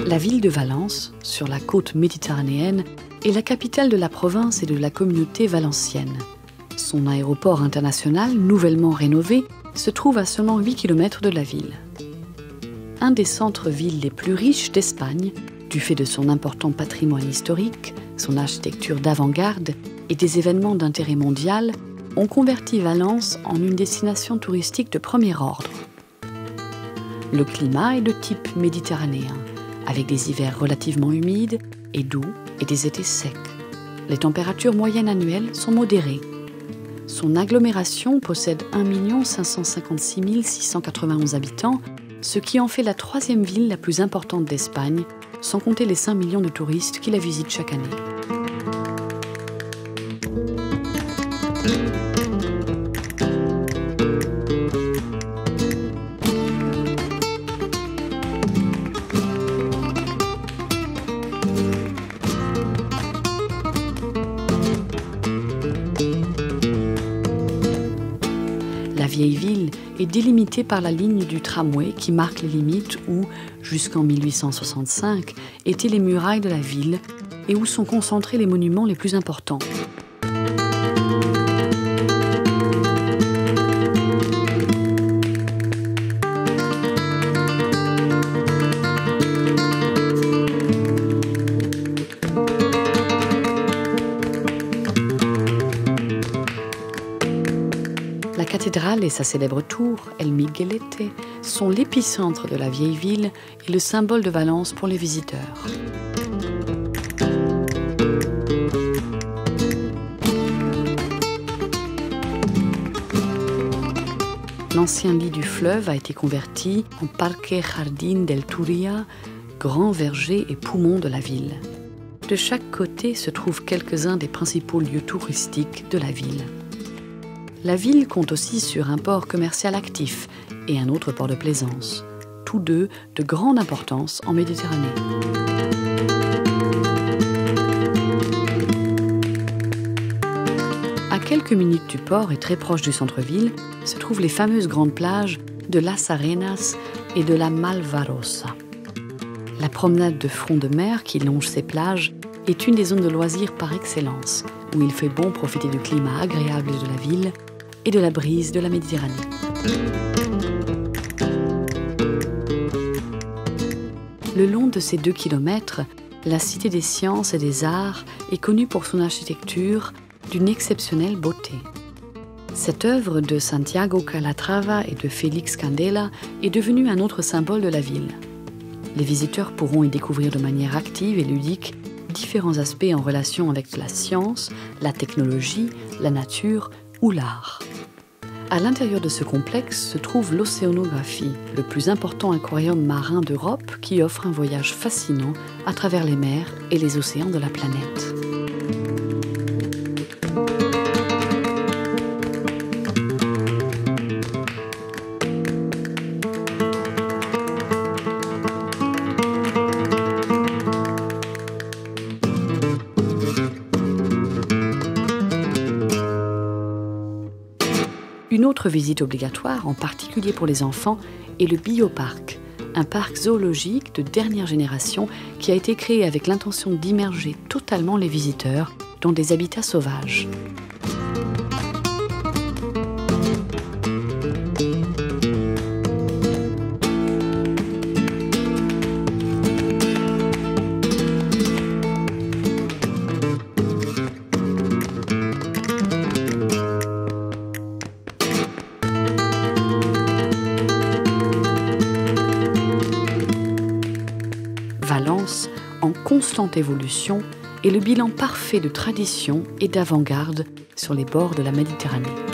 La ville de Valence, sur la côte méditerranéenne, est la capitale de la province et de la communauté valencienne. Son aéroport international, nouvellement rénové, se trouve à seulement 8 km de la ville. Un des centres-villes les plus riches d'Espagne, du fait de son important patrimoine historique, son architecture d'avant-garde et des événements d'intérêt mondial, ont converti Valence en une destination touristique de premier ordre. Le climat est de type méditerranéen, avec des hivers relativement humides et doux et des étés secs. Les températures moyennes annuelles sont modérées. Son agglomération possède 1 556 691 habitants, ce qui en fait la troisième ville la plus importante d'Espagne, sans compter les 5 millions de touristes qui la visitent chaque année. La vieille ville est délimitée par la ligne du tramway qui marque les limites où, jusqu'en 1865, étaient les murailles de la ville et où sont concentrés les monuments les plus importants. La cathédrale et sa célèbre tour, El Miguelete, sont l'épicentre de la vieille ville et le symbole de Valence pour les visiteurs. L'ancien lit du fleuve a été converti en Parque Jardín del Turia, grand verger et poumon de la ville. De chaque côté se trouvent quelques-uns des principaux lieux touristiques de la ville. La ville compte aussi sur un port commercial actif et un autre port de plaisance, tous deux de grande importance en Méditerranée. À quelques minutes du port et très proche du centre-ville se trouvent les fameuses grandes plages de Las Arenas et de la Malvarosa. La promenade de front de mer qui longe ces plages est une des zones de loisirs par excellence, où il fait bon profiter du climat agréable de la ville et de la brise de la Méditerranée. Le long de ces 2 kilomètres, la Cité des sciences et des arts est connue pour son architecture d'une exceptionnelle beauté. Cette œuvre de Santiago Calatrava et de Félix Candela est devenue un autre symbole de la ville. Les visiteurs pourront y découvrir de manière active et ludique différents aspects en relation avec la science, la technologie, la nature ou l'art. À l'intérieur de ce complexe se trouve l'Océanographie, le plus important aquarium marin d'Europe qui offre un voyage fascinant à travers les mers et les océans de la planète. Une autre visite obligatoire, en particulier pour les enfants, est le Bioparc, un parc zoologique de dernière génération qui a été créé avec l'intention d'immerger totalement les visiteurs dans des habitats sauvages. Valence, en constante évolution, est le bilan parfait de tradition et d'avant-garde sur les bords de la Méditerranée.